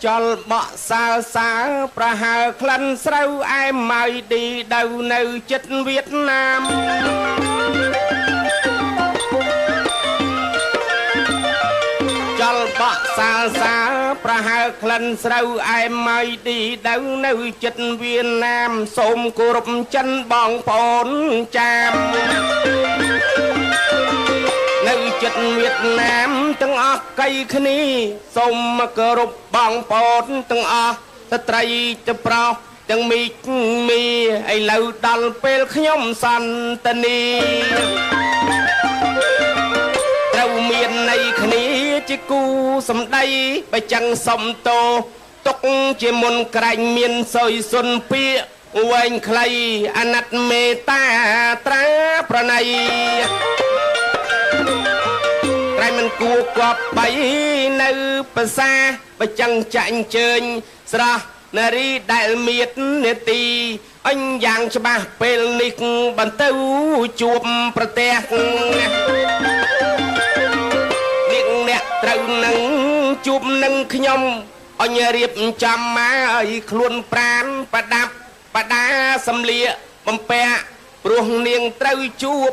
ចលបក់សាសាប្រហើក្លិនស្រូវអែមម៉ៅឌីដៅនៅចិត្តវៀតណាមចលបក់សាសាប្រហើក្លិនស្រូវអែមម៉ៅឌីដៅនៅចិត្តវៀតណាមសូមគោរពចិនបងប្អូនចាមនៅចិត្តវៀតណាមទាំងអស់កៃគ្នាសូមគោរពបងប្អូនទាំងអស់ស្ត្រីទៅប្រុសទាំងមីកមីឥឡូវដល់ពេលខ្ញុំសន្ទនាត្រូវមានន័យគ្នាជាគូសម្ដីបើចឹងសុំតោទុកជាមុនក្រែងមានសុយសុនពាកវែងខ្លីអាណិតមេត្តាត្រាប្រណីក្រែងមិនគួរគប់បីនៅភាសាបើចឹងចាក់អញ្ជើញស្រស់នារីដែលមាននេតិអញយ៉ាងច្បាស់ពេលនេះបន្ទៅជួបប្រទះអ្នកត្រូវនឹងជួបនឹងខ្ញុំអញរៀបចំមកឲ្យខ្លួនប្រានប្រដាប់បដាសម្លៀកបំពាក់ព្រោះនាងត្រូវជួប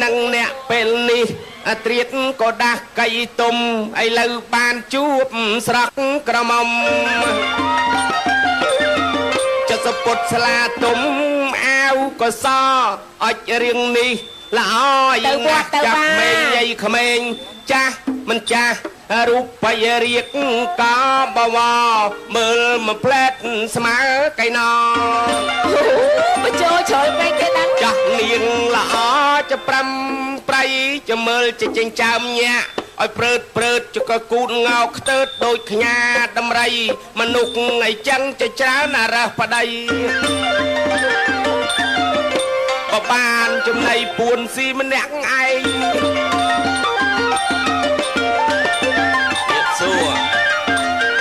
នឹងអ្នកពេលនេះត្រៀតក៏ដាស់កៃទុំឥឡូវបានជួបស្រក់ក្រមុំចិត្តសពុតស្លាទុំអាវក៏សអុចរៀងនេះល្អយ៉ាងណាស់ចាប់មេយាយក្មេងចាស់មិនចាស់រូបបាយរៀកក៏បវមើលមកផ្លែតស្មើកៃណបញ្ចូលជ្រុលពេកគេដឹងចាស់នាងល្អจะ5ប្រៃจะមើលចេញចើមញាក់ឲ្យព្រើតចកគូតងោកខ្ទើតដូចខ្ញាដំរីមនុស្សអីចឹងជាច្រើនអារះប្តីបបានចំណៃពួនស៊ីម្នាក់ឯងសួរ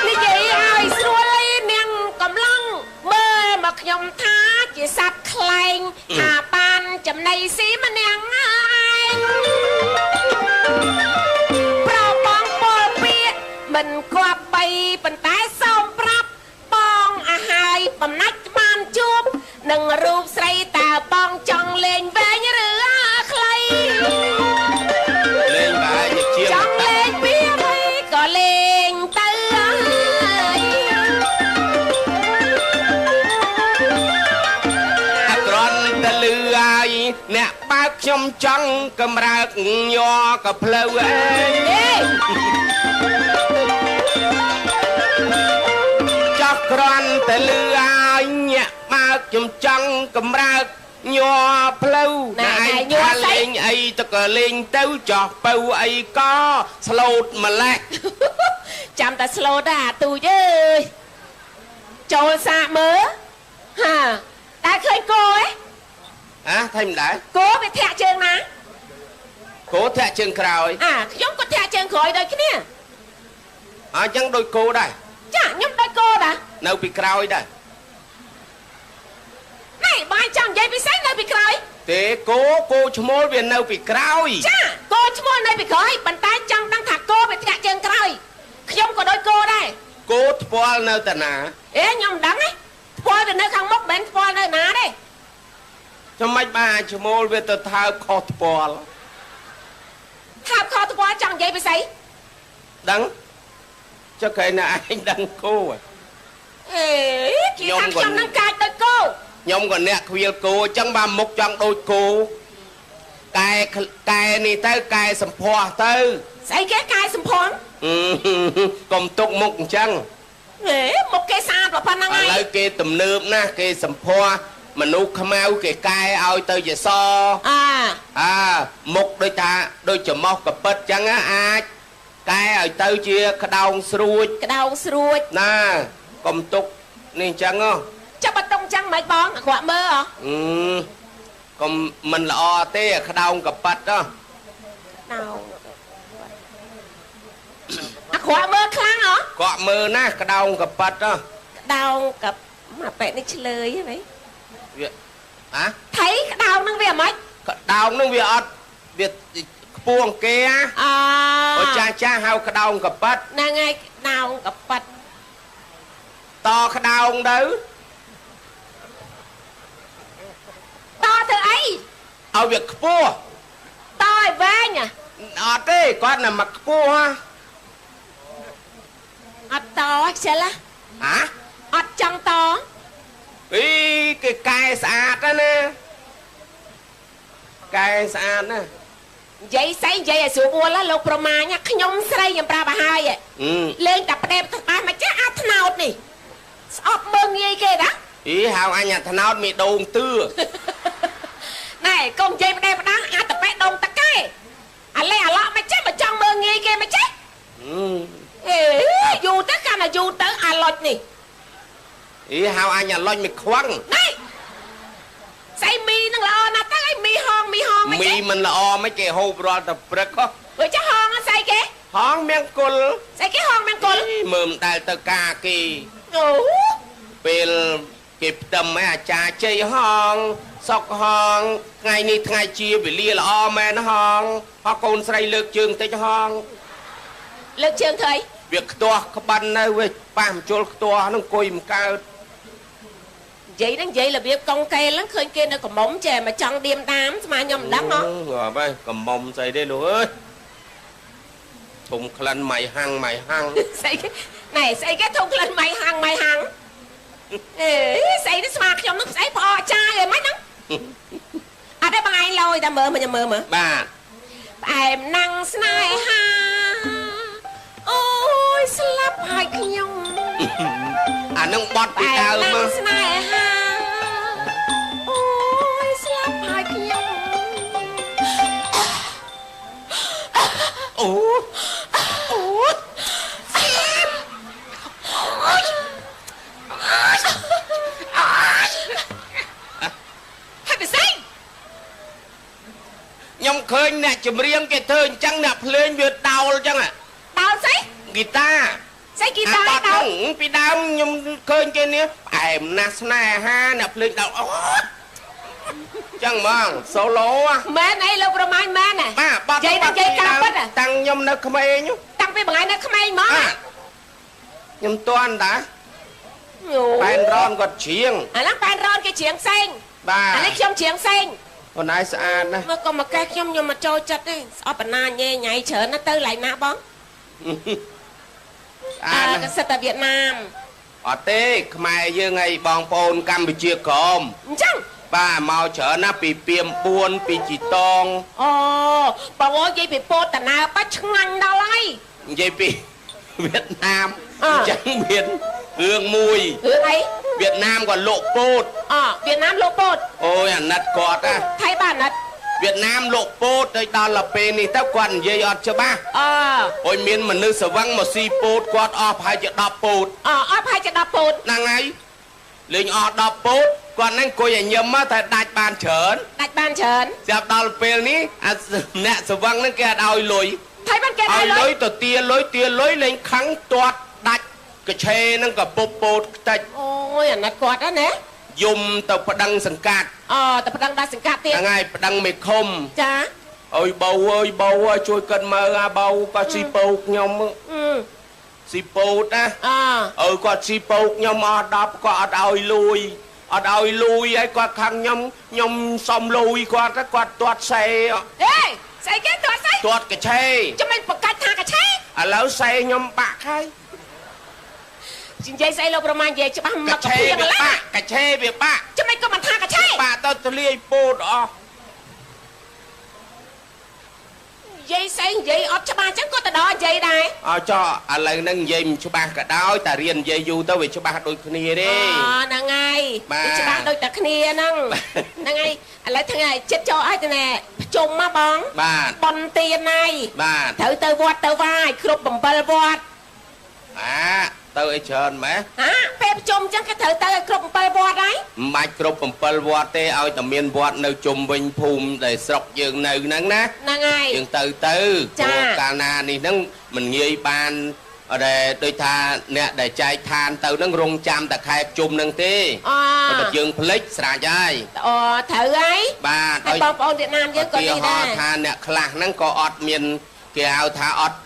និយាយឲ្យស្រួលនាងកំឡុងមើលមកខ្ញុំថាជាសត្វខ្លែងថាបានចំណៃស៊ីម្នាក់ឯងប្របងពលពាកមិនគប់បីប៉ុន្តែសូមប្រាប់បងអាហើយបំណាច់បានជួបនឹងរូបស្រីតើបងចង់លេងវែងឬខ្លីលេងបែរជាចង់លេងវាហើយក៏លេងទៅអក្រន់ទៅលឺហើយអ្នកបើកខ្ញុំចង់កម្រើកញ័រក៏ផ្លូវអេចោះក្រន់ទៅលឺហើយអ្នកបើកខ្ញុំចង់កម្រើកញ័រផ្លូវតែឯងថាលេងអីទៅក៏លេងទៅចោះពៅអីក៏ស្លូតម្លេះចាំតែស្លូតអាទូចអើយចូលសាកមើលហាតែឃើញគោឯងហ៎ថៃមិនដែរគោវាធាក់ជើងណាគោធាក់ជើងក្រោយខ្ញុំក៏ធាក់ជើងក្រោយដូចគ្នាអញ្ចឹងដូចគោដែរចាខ្ញុំដូចគោដែរនៅពីក្រោយដែរណែបាយចង់និយាយពិសេសនៅពីក្រោយទេគោឈ្មោលវានៅពីក្រោយចាគោឈ្មោលនៅពីក្រោយប៉ុន្តែចង់ដឹងថាគោវាធាក់ជើងក្រោយខ្ញុំក៏ដូចគោដែរគោថ្ពាល់នៅតាណាខ្ញុំមិនដឹងទេថ្ពាល់វានៅខាងមុខមិនថ្ពាល់នៅណាទេចាំមិនបានឈ្មោលវាទៅថើបខុសថ្ពាល់ថើបខុសថ្ពាល់ចង់និយាយពិសេសដឹងចុះគេណាឯងដឹងគោខ្ញុំនឹងកាចដូចគោខ្ញុំក៏អ្នកខ្វៀលគោអញ្ចឹងបានមុខចង់ដូចគោកែនេះទៅកែសម្ផស្សទៅស្អីគេកែសម្ផស្សកុំទុកមុខអញ្ចឹងមុខគេស្អាតប៉ុណ្ណឹងហើយឥឡូវគេទំនើបណាស់គេសម្ផស្សមនុស្សខ្មៅគេកែឲ្យទៅជាសមុខដូចថាដូចច្រមុះកពិតអញ្ចឹងអាចកែឲ្យទៅជាក្តោងស្រួចណាកុំទុកនេះអញ្ចឹងចាប់បតុងអញ្ចឹងមិនបងអាក្រក់មើលកុំមិនល្អទេក្តោងកប៉ាត់អាក្រក់មើលខ្លាំងក្រក់មើលណាក្តោងកប៉ាត់ក្តោងកមកប៉ែនេះឆ្លើយហ៎វាថៃក្តោងនឹងវាមិនក្តោងនឹងវាអត់វាខ្ពស់គេអូចាស់ហៅក្តោងកប៉ាត់ហ្នឹងហើយក្តោងកប៉ាត់ to cái đau đâu to từ ấy ở việc cua to về nhỉ ở đây con là mặc cua ha ọt to sẽ là hả ọt trong to ý cái cài sạch đó nè cài sạch nè vậy xây vậy là sự buồn là lục mà nhá nhom xây nhầm pra bà hai vậy lên tập đem ta mà chắc áp nào nè ọt mơ nghe kia đó ý hào anh nhà thằng nào mì đồn tư này công chơi mà đem đó ai tập bé đông ta cái à lẽ à lọ mà chết mà trong mơ nghe kia mà chết dù tất cả là dù tới à lọt nè ý hào anh nhà lôi mì khoăng này xây mi nó là na ta cái mi hòn mà mì chết mình là o mấy cái hộp rồi tập bực có rồi chắc hòn nó xây cái hòn miếng cùl xây cái hòn men cồn mồm đại tờ ca kỳ ồ pel kịp tầm mấy cha chơi hòn sọc hòn ngày ní ngày chia bị lia là o men hòn họ còn xây lược trường tới hòn lực trường thầy việc to các bạn này với bám chôn to nó coi một cao vậy là việc công cây lắm khơi kia nó còn móng chè mà trong đêm tám mà nhầm đắng nó rồi bây cầm mông dậy đây luôn ơi thùng khăn mày hăng xây cái thùng lên mày hăng xây nó smart trong nó xây phò cha rồi mấy nó à đây bằng ai lôi ta mơ bà em năng snai ha ôi slap hai nhung à nâng bọt bị đau mà năng snai ha ôi slap hai nhung ủa hay bị xây nhông khơi nè chùm riêng cái thơ chẳng nạp lên việc đau chẳng à đau xây guitar xây guitar đau bị đau nhông khơi cái nia em nát nè ha nạp lên đau chẳng mong solo á mẹ này lâu rồi mai mẹ nè ba ba vậy nó chơi cao bất à tăng nhông nó không ai nhú tăng với bằng ai nó không ai mà nhông toan đã bàn ron quạt chiêng à lắm bàn ron cái chiếng xanh bà à lấy trong chiếng xanh còn ai xa nè mà còn một cái trong nhưng mà trôi chật đấy ở bên na nhẹ nhảy chở nó tư lại nã bóng à cái sật ở Việt Nam ở tê mai dương ngày bong pôn Campuchia còm chăng bà mau chở nó bị piềm buôn bị chỉ tông ồ bà ơi vậy bị bột tà nào bắt ngăn đâu lại vậy bị Việt Nam chẳng biết hương mùi hương ấy Việt Nam còn lộ bột Việt Nam lộ bột ôi nặt cọt á thay bà nặt Việt Nam lộ bột đây đó là pê này tao quần dây ọt cho ba ôi miền mà nữ sở văng mà si bột quạt ọp hai chợ đọc bột ọp hai chợ đọc bột năng ấy linh ọt đọc bột còn anh cô nhà nhầm á tại đạch bàn chởn dạp đó là pê ní nè sở văng nó kia đòi lùi thấy bên kia đây lối tờ tia lối lên kháng toát đạch cái chê nó cả bột tạch ôi nặt quạt đó nè dùng tàu phải đăng sẵn cạt tập đăng đa sẵn cạt tiền ngay phải đăng mệt không chá ôi bầu ơi chui cần mơ à bầu có si bột nhom si bột á có si bột nhom ở đập có ở đòi lui ấy có khăn nhom xong lui qua cái quạt toát xe ê xe cái toát cái chê cho mình một cái thang cái chê à lỡ xe nhom bạc hay chính dây xây lâu mà về cho bác cái chê việc bạc cái chê việc bạc cho mình có một thang cái chê bà tao liê bột đó dây xây dây ọt cho ba chẳng có tao đó dây đây cho lần nâng dây cho ba cả đói ta riêng dây du tao về cho ba đôi kia đi nè ngay cho ba đôi ta kia nâng nè ngay lấy thằng này chết cho ai thế nè chung má bóng bòn tiền này thử tơ vót vai khúc bằng bờ vót tao ấy trơn mẹ phép chung chẳng cái thử tơ khúc bằng bờ vót đấy mạch khúc bằng bờ vót tê ao tầm miền vót nơi chung bình phùm để sọc giường nơi nắng ná nè ngay giường từ cả na này nâng mình nghi ban để đôi tha nè để chạy than từ nâng rung chăm ta khai chung nâng tê mà giường flex sạ chơi thử ấy bà đôi bông Việt Nam với con đi đây than nè khạc nâng có ọt miền គេហៅថាអត់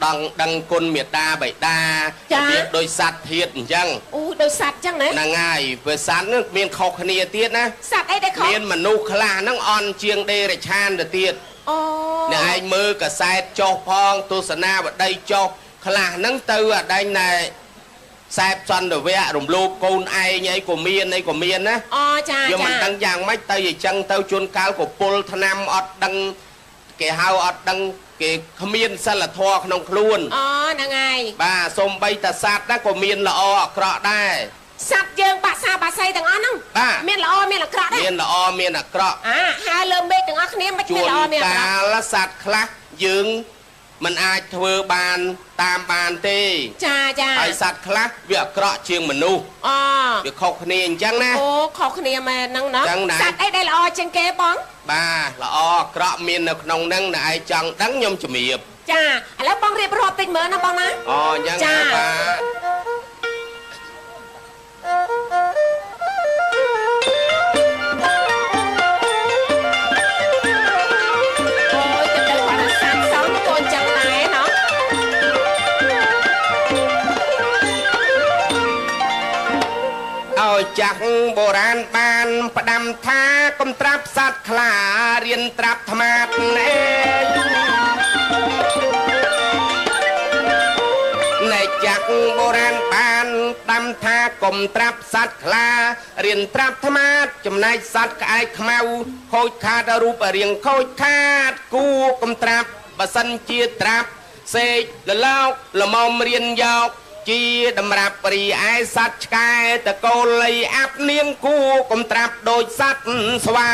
ដឹងគុណមេត្តាបិតារបៀបដោយសត្វធាតុអញ្ចឹងអូដោយសត្វអញ្ចឹងណាហ្នឹងហើយពេលសត្វហ្នឹងមានខុសគ្នាទៀតណាសត្វអីដែលខុសមានមនុស្សខ្លះហ្នឹងអន់ជាងដេរឆានទៅទៀតអូអ្នកឯងមើលកសែតចុះផងទស្សនាវដ្ដីចុះខ្លះហ្នឹងទៅអដែងណែខ្សែសន្តិវៈរំលោភកូនឯងអីក៏មានណាអូចាយកមិនដឹងយ៉ាងម៉េចទៅអញ្ចឹងទៅជួនកាលក៏ពុលថ្នាំអត់ដឹងគេហៅអត់ដឹងគេគ្មានសិលធម៌ក្នុងខ្លួនអូហ្នឹងហើយបាទសំបីតាសត្វហ្នឹងក៏មានល្អអាក្រក់ដែរសត្វយើងបាក់សាបាក់សៃទាំងអស់ហ្នឹងមានល្អមានអាក្រក់ដែរមានល្អមានអាក្រក់ហើយលើមេឃទាំងអស់គ្នាមិនមានល្អមានអាក្រក់ជួនកាលសត្វខ្លះយើងមិនអាចធ្វើបានតាមបានទេចាហើយសត្វខ្លះវាអាក្រក់ជាងមនុស្សវាខុសគ្នាអញ្ចឹងណាអូខុសគ្នាមែនហ្នឹងណាសត្វអីដែលល្អជាងគេបងបាទល្អអាក្រក់មាននៅក្នុងហ្នឹងអ្នកឯងចង់ដឹងខ្ញុំជំរាបចាឥឡូវបងរៀបរាប់តិចមើលណាបងណាអូអញ្ចឹងបាទចាស់បុរាណបានផ្ដាំថាកុំត្រាប់សត្វខ្លារៀនត្រាប់ថ្មាតណែចាស់បុរាណបានផ្ដាំថាកុំត្រាប់សត្វខ្លារៀនត្រាប់ថ្មាតចំណែកសត្វក្អែកខ្មៅខូចខាតរូបរាងខូចខាតគួកុំត្រាប់បើសិនជាត្រាប់សេកលលោកល្មមរៀនយកជាតម្រាប់ព្រីឯសត្វឆ្កែតកូលីអាប់នាងគួកុំត្រាប់ដូចសត្វស្វា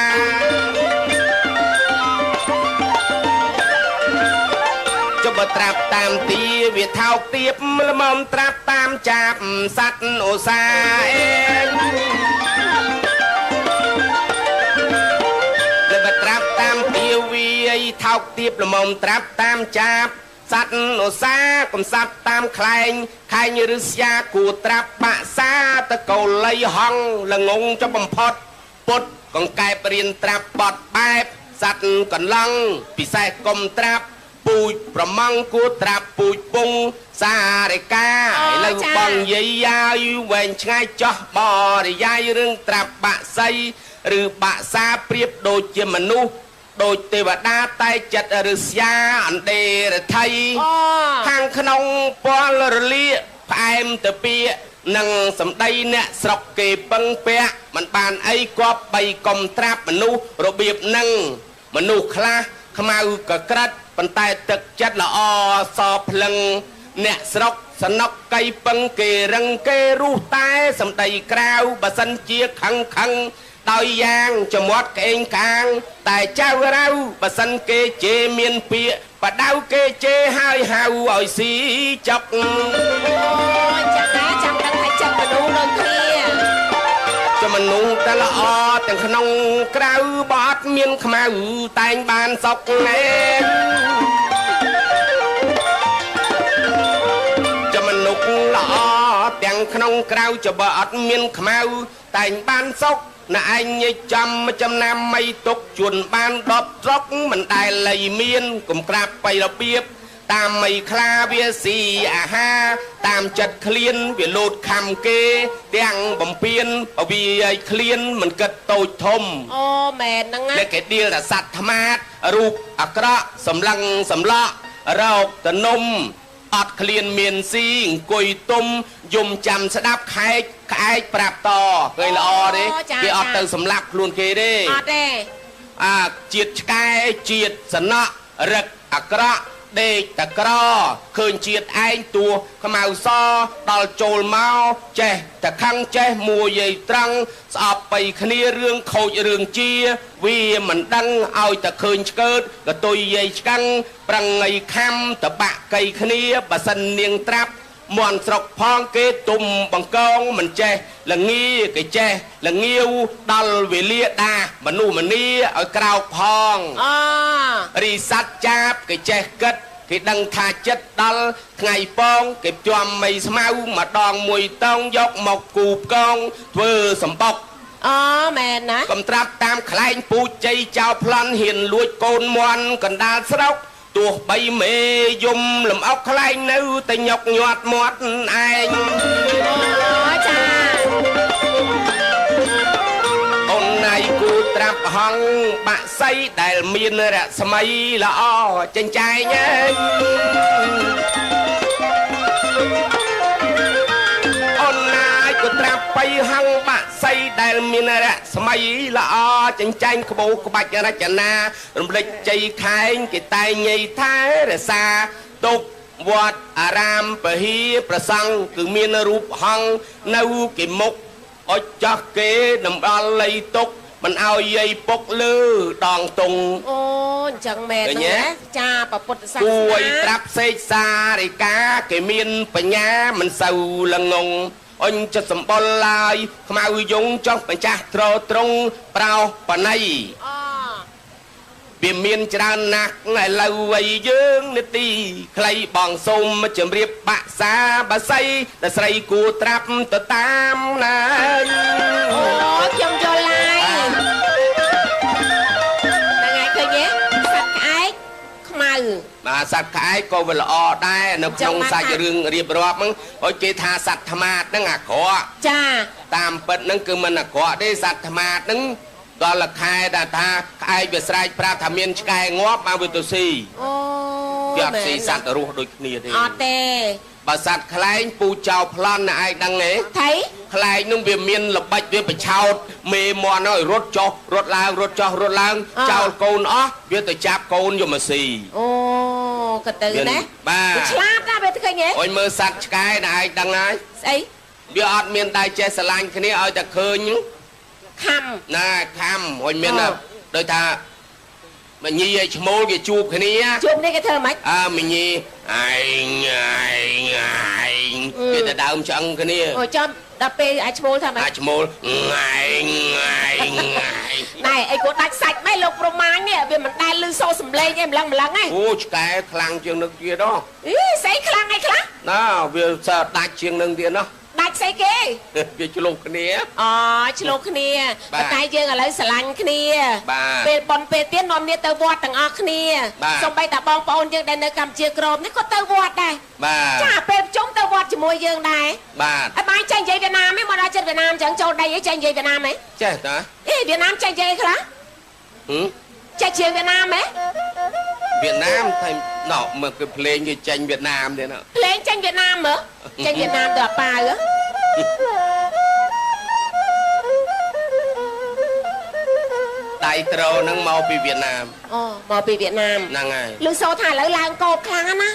ចុះបើត្រាប់តាមទីវាថោកទៀបល្មមត្រាប់តាមចាប់សត្វឧស្សាហ៍តែបើត្រាប់តាមទីវាថោកទៀបល្មមត្រាប់តាមចាប់សត្វឧស្សាហ៍កំសត់តាមខ្លែងខែងឬស្យាគួត្រាប់បាក់សាតកូលីហងល្ងងចុះបំផុតពុតកង្កែបរៀនត្រាប់បត់បែបសត្វកន្លងពិសេសកុំត្រាប់ពូជប្រម៉ងគួត្រាប់ពូជពងសារិកាឥឡូវបងយាយយាយវែងឆ្ងាយចោះបរិយាយរឿងត្រាប់បាក់សៃឬបាក់សាប្រៀបដូចជាមនុស្សដូចទេវតាតែចិត្តឫស្យាអណ្ដេរថៃខាងក្នុងពលរលាផ្អែមទៅពីនឹងសម្ដីអ្នកស្រុកគេពឹងពាក់មិនបានអីគប់បីកុំត្រាប់មនុស្សរបៀបនឹងមនុស្សខ្លះខ្មៅកក្រិតប៉ុន្តែទឹកចិត្តល្អសភ្លឹងអ្នកស្រុកសនុកកៃពឹងគេរឹងគេរុះតែសម្ដីក្រៅបើសិនជាខឹងដោយយ៉ាងចមាត់ក្អេងកាងតែចៅរៅបើសិនគេជេរមានពាក្យបដៅគេជេរហើយហៅឲ្យស៊ីចុកអូយចាចាំដឹងថាចិត្តមនុស្សដូចគ្នាចមនុស្សតែល្អទាំងក្នុងក្រៅបអត់មានខ្មៅតែងបានសុកណែចមនុស្សល្អទាំងក្នុងក្រៅចបើអត់មានខ្មៅតែងបានសុកណែឯងញិចាំចំណាំមិនទុកជួនបាន10ស្រុកមិនដែលលៃមានកុំក្រាបបៃរបៀបតាមមិនខ្លាវាស៊ីអាហារតាមចិត្តឃ្លានវាលោតខំគេទាំងបំពេញវាឲ្យឃ្លានមិនគិតតូចធំអូមែនហ្នឹងណាគេដៀលតែសត្វថ្មាតរូបអាក្រក់សម្លឹងសម្លក់រោគតនំអត់ឃ្លានមានស៊ីអង្គុយទុំយំចាំស្ដាប់ក្អែកប្រាប់តឃើញល្អទេវាអត់ទៅសម្លាប់ខ្លួនគេទេអត់ទេជាតិឆ្កែជាតិសណក់រឹកអាក្រក់ដេកតក្រឃើញជាតិឯងទួខ្មៅសដល់ចូលមកចេះតខឹងចេះមួយយាយត្រង់ស្អប់បៃគ្នារឿងខូចរឿងជាវាមិនដឹងឲ្យតែឃើញឆ្កើតកតុយយាយឆ្កាំងប្រឹងងៃខំតបាក់កៃគ្នាបើសិននាងត្រាប់មន់ស្រុកផងគេទុំបង្កងមិនចេះលងាគេចេះលងាវដល់វេលាដាមនុស្សម្នាឲ្យក្រោកផងរីស័តចាប់គេចេះគិតគេដឹងថាចិត្តដល់ថ្ងៃប៉ងគេជាំមីស្មៅម្ដងមួយតងយកមកគូផ្កងធ្វើសម្បុកមែនណាកំត្រាប់តាមខ្លែងពូជជ័យចៅប្លន់ហ៊ានលួចកូនមន់កណ្ដាលស្រុក ទោះបីមេយំលំអុកខ្លែងនៅតែញុកញាត់មាត់ឯងអូចាអូនណៃគូត្រាប់ហងបាក់សៃដែលមានរស្មីល្អចិញ្ចែងឯងអូនណៃគូត្រាប់បៃហងបាក់សៃដែលមានរស្មីល្អចិញ្ចែងក្បូរក្បាច់រចនារំលេចជ័យខែងគេតែងញីថែរសាទុកវត្តអារាមពហិប្រសង់គឺមានរូបហង្សនៅគេមុខអុចចាស់គេដំអល់លៃទុកមិនឲ្យយាយពុកលើដងតុងអូអញ្ចឹងមែនណាចាប្រពុទ្ធសាសនាគួយត្រាប់សេកសារិកាគេមានបញ្ញាមិនសូវល្ងងអញចិត្តសម្បុលឡើយខ្មៅយងចុះបញ្ចាស់ត្រត្រង់ប្រោបណៃវាមានច្រើនណាស់ឥឡូវវ័យយើងនាទីខ្លីបងសូមជម្រាបបាក់សាបាស័យតែស្រីគួរត្រាប់ទៅតាមណាអូខ្ញុំយល់ហើយថ្ងៃឃើញទេសត្វក្អែកខ្មៅបាទសត្វក្អែកក៏វាល្អដែរនៅក្នុងសាច់រឿងរៀបរាប់ហ្នឹងអុយគេថាសត្វថ្មាតហ្នឹងអាក្រក់ចាតាមពិតហ្នឹងគឺមិនអាក្រក់ទេសត្វថ្មាតហ្នឹងដល់លខែដែលថាក្អែកវាស្រែកប្រាប់ថាមានឆ្កែងាប់មកវាទៅស៊ីអូវាអត់ស៊ីសត្វរស់ដូចគ្នាទេអត់ទេបើសត្វខ្លែងពូចោលប្លន់ណាឯងដឹងទេថៃខ្លែងនឹងវាមានល្បិចវាបឆោតមេមន់ឲ្យរត់ចុះរត់ឡើងរត់ចុះរត់ឡើងចោលកូនអស់វាទៅចាប់កូនយកមកស៊ីអូក៏ទៅណាបាទឆ្លាតណាស់វាឃើញទេអុយមើលសត្វឆ្កែណាឯងដឹងហើយស្អីវាអត់មានដៃចេះស្រឡាញ់គ្នាឲ្យតែឃើញខំណាខំអុយមានដូចថាមញីឲ្យឈ្មោលគេជួបគ្នាជួបនេះគេធ្វើម៉េចមញីឯងគេទៅដើមឆ្អឹងគ្នាអូចាំដល់ពេលអាចឈ្មោលថាម៉េចឈ្មោលឯងណែអីគាត់ដាច់សាច់ម៉េចលោកប្រមាញនេះវាមិនដែលលឺសូរសំឡេងឯងម្លឹងឯងអូឆ្កែខ្លាំងជាងនឹងទៀតហ៎ស្អីខ្លាំងឯខ្លះណាវាសើដាច់ជាងនឹងទៀតណោះដាច់ស្អីគេវាឆ្លុះគ្នាអូឆ្លុះគ្នាតែយើងឥឡូវស្រឡាញ់គ្នាពេលប៉ុនពេលទៀតនាំគ្នាទៅវត្តទាំងអស់គ្នាសូម្បីតែបងប្អូនយើងដែលនៅកម្ពុជាក្រមនេះក៏ទៅវត្តដែរចាពេលជុំទៅវត្តជាមួយយើងដែរបាទអើបាយចេះនិយាយវៀតណាមឯងមកដល់ចិត្តវៀតណាមចឹងចូលដីអីចេះនិយាយវៀតណាមឯងចេះតាអេវៀតណាមចេះនិយាយខ្លះចេះជាវៀតណាមឯងវៀតណាមថៃណោមើលគឺភ្លេងគេចេញវៀតណាមទៀតណោភ្លេងចេញវៀតណាមមើលចេញវៀតណាមទៅអាប៉ាវដៃត្រោនឹងមកពីវៀតណាមអូមកពីវៀតណាមហ្នឹងហើយលឺសូរថាឥឡូវឡើងកោតខ្លាំងណា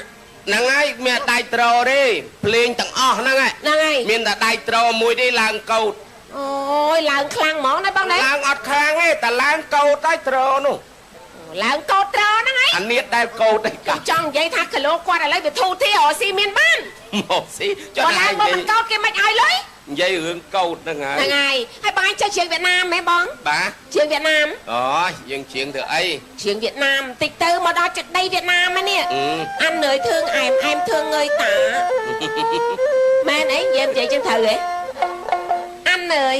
ហ្នឹងហើយមានដៃត្រោទេភ្លេងទាំងអស់ហ្នឹងហើយមានតែដៃត្រោមួយទេឡើងកោតអូយឡើងខ្លាំងហ្មងណាបងណាឡើងអត់ខ្លាំងទេតែឡើងកោតតែត្រោនោះឡើងកោតត្រោហ្នឹងហើយអានេះដែលកោតទេចង់និយាយថាគីឡូគាត់ឥឡូវវាធូរទីរកស៊ីមានបានមកស៊ីចុះឡើងមកមិនកោតគេមិនឲ្យលុយនិយាយរឿងកោតហ្នឹងហើយហើយបាយចេះជាងវៀតណាមហ៎បងបាទជាងវៀតណាមអូយើងជាងធ្វើអីជាងវៀតណាមតិចទៅមកដល់ចិត្តដីវៀតណាមនេះអាននឿយធឿងអែមធឿងងើយតាមែនអីនិយាយចឹងត្រូវហ៎អាននឿយ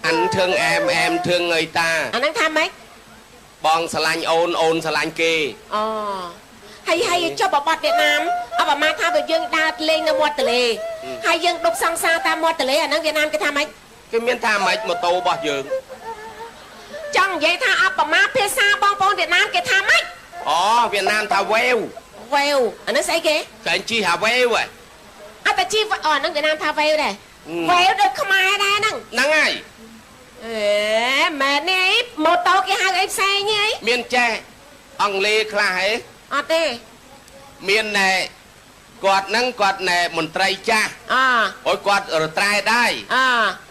អានធឿងអែមធឿងងើយតាអាហ្នឹងថាម៉េចបងស្រឡាញ់អូនស្រឡាញ់គេអូហើយចុះបបត់វៀតណាមអបប្រមាថថាបើយើងដើរលេងនៅមាត់ទន្លេហើយយើងដប់សង្សារតាមមាត់ទន្លេអាហ្នឹងវៀតណាមគេថាម៉េចគេមានថាម៉េចម៉ូតូរបស់យើងចង់និយាយថាអបប្រមាភាសាបងប្អូនវៀតណាមគេថាម៉េចអូវៀតណាមថាវ៉េវអានេះស្អីគេគេជីថាវ៉េវអត់តែជីអូអាហ្នឹងវៀតណាមថាវ៉េវដែរវ៉េវដូចខ្មែរដែរហ្នឹងហើយអេម៉ែនេះម៉ូតូគេហៅអីផ្សេងហីមានចេះអង់គ្លេសខ្លះហ៎អត់ទេមានណែគាត់ហ្នឹងគាត់ណែមន្ត្រីចាស់អូយគាត់រត្រែដែរ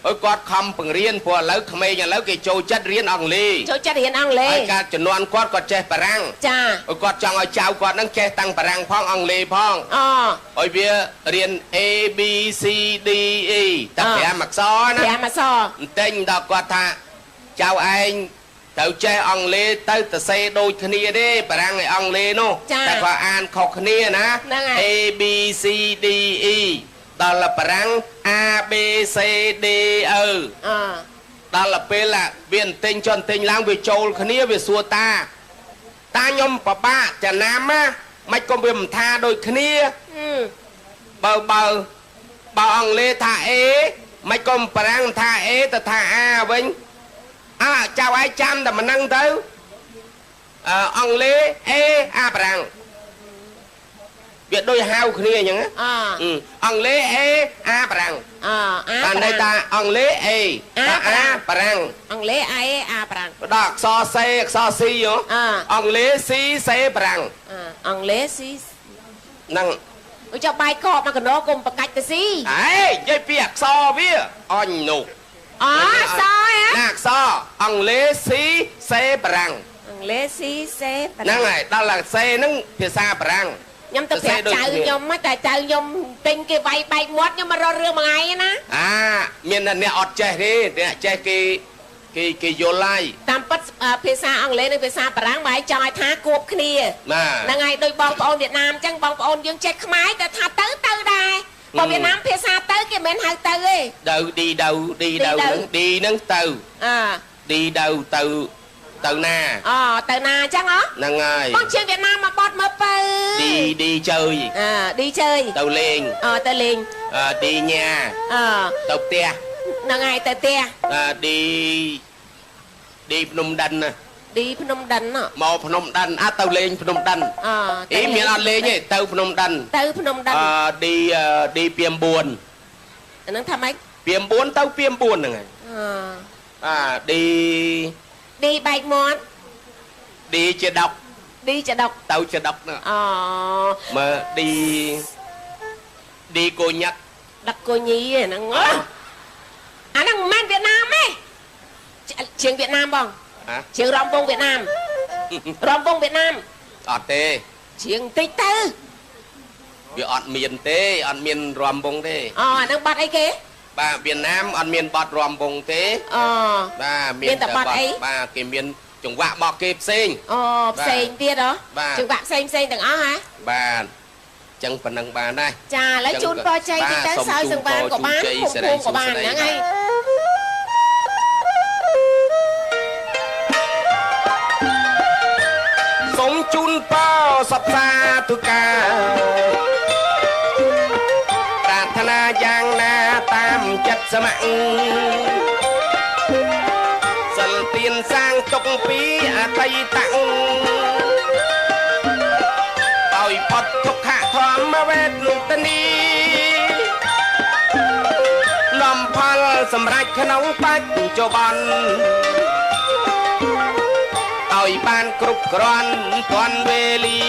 អូយគាត់ខំបង្រៀនព្រោះឥឡូវក្មេងឥឡូវគេចូលចិត្តរៀនអង់គ្លេសចូលចិត្តរៀនអង់គ្លេសហើយការជំនាន់គាត់ចេះបារាំងចាអូយគាត់ចង់ឲ្យចៅគាត់ហ្នឹងចេះតាំងបារាំងផងអង់គ្លេសផងអូយវារៀន A B C D E តែ5អក្សរណា5អក្សរបន្តិចដល់គាត់ថាចៅឯងត្រូវចេះអង់គ្លេសទៅសរសេរដូចគ្នាទេបារាំងឯអង់គ្លេសនោះតែគាត់អានខុសគ្នាណា A B C D E ដល់បារាំង A B C D E ដល់ពេលវាបន្ទិញចុះបន្ទិញឡើងវាចូលគ្នាវាសួរតា តាខ្ញុំបបាក់ចំណាំណាមិនគុំវាមិនថាដូចគ្នាបើអង់គ្លេសថាអេមិនគុំបារាំងថាអេទៅថាអាវិញចៅឯងចាំតែមិនហ្នឹងទៅអង់គ្លេសអេអាបារាំងវាដូចហៅគ្នាអញ្ចឹងអង់គ្លេសអេអាបារាំងបានន័យថាអង់គ្លេសអេអាបារាំងអង់គ្លេសអេអាបារាំងដល់អក្សរសេអក្សរស៊ីអង់គ្លេសស៊ីសេបារាំងអង់គ្លេសស៊ីហ្នឹងអូចុះបាយកបមកកណ្ដោគុំបកាច់ទៅស៊ីហេនិយាយពីអក្សរវាអញនោះអក្សរហ៎ណាអក្សរអង់គ្លេសស៊ីសេបារាំងអង់គ្លេសស៊ីសេបារាំងហ្នឹងហើយដល់សេហ្នឹងភាសាបារាំងខ្ញុំទៅប្រាប់ចៅខ្ញុំតែចៅខ្ញុំទិញគេវាយបែកមាត់ខ្ញុំមករករឿងមួយថ្ងៃណាមានអ្នកអត់ចេះទេអ្នកចេះគេយល់ហើយតាមពិតភាសាអង់គ្លេសនិងភាសាបារាំងបែរចង់ឲ្យថាគួបគ្នាហ្នឹងហើយដូចបងប្អូនវៀតណាមអញ្ចឹងបងប្អូនយើងចេះខ្មែរតែថាទៅដែរបើវៀតណាមភាសាទៅគេមិនហៅទៅទេឌីហ្នឹងទៅឌីទៅណាទៅណាអញ្ចឹងហ្នឹងហើយបងជាវៀតណាមមកបត់មើលទៅឌីជើយឌីជើយទៅលេងទៅលេងឌីញ៉ាទៅផ្ទះហ្នឹងហើយទៅផ្ទះឌីភ្នំដិនណាឌីភ្នំដិនមកភ្នំដិនទៅលេងភ្នំដិនមានអត់លេងទេទៅភ្នំដិនឌីពី9អាហ្នឹងថាម៉េចពី9ទៅពី9ហ្នឹងហើយឌីបែកមាត់ឌីជាដុកទៅជាដុកហ្នឹងមើលឌីកូញ៉ាក់ដឹកកូញីហ្នឹងអាហ្នឹងមិនមែនវៀតណាមទេជាងវៀតណាមបងជាងរំវងវៀតណាមអត់ទេជាងតិចទៅវាអត់មានទេអត់មានរំវងទេអាហ្នឹងបាត់អីគេបាទវៀតណាមអត់មានបទរំវងទេបាទមានតែបទអីបាទគេមានចង្វាក់បោកគេផ្សេងផ្សេងទៀតចង្វាក់ផ្សេងទាំងអស់ហ៎បាទចឹងប៉ុណ្ណឹងបានដែរចាឥឡូវជូនពរជ័យទីទៅសើសឹងបានក៏បានពុកពុកក៏បានហ្នឹងហើយសូមជូនពរសព្វាទុកាប្រាថ្នាយ៉ាងណាតាមចិត្តស្ម័គ្រសិលទានសាងទុកពីអតីតឲ្យផុតទុក្ខធម្មវេទនីនាំផលសម្រាប់ក្នុងបច្ចុប្បន្នឲ្យបានគ្រប់គ្រាន់ទាន់វេលា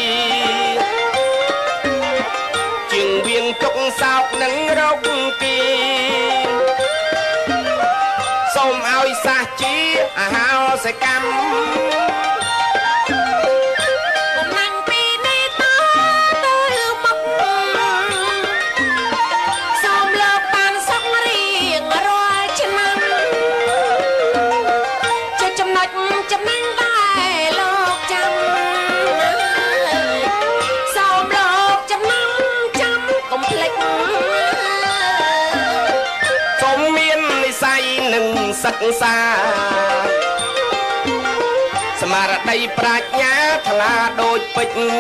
ជាងវៀងទុកសោកនឹងរោគគីសូមឲ្យសាសជាអាហារសកម្មសិក្សាស្មារតីប្រាជ្ញាថ្លាដូចពេជ្រ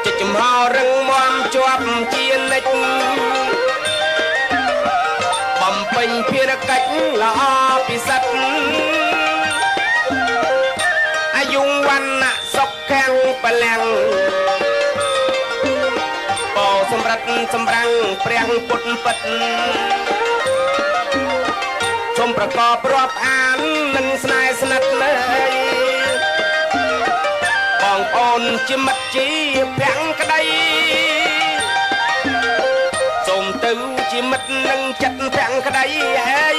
ចិត្តចំហរឹងមាំជាប់ជានិច្ចបំពេញភារកិច្ចល្អពិសិដ្ឋអាយុវណ្ណៈសុខខាំងបលាំងបោសម្រិតសម្រាំងព្រះពុទ្ធពិតសូមប្រកបរាប់អាននឹងស្នេហ៍ស្និទ្ធលើបងប្អូនជាមិត្តជាភាំងក្តីសូមទៅជាមិត្តនឹងចិត្តភាំងក្តីហើយ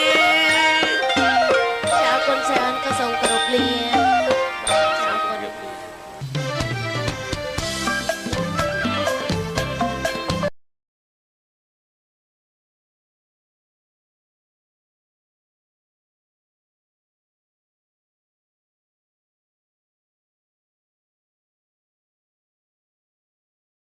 អរគុណច្រើនក៏សូមគោរពលា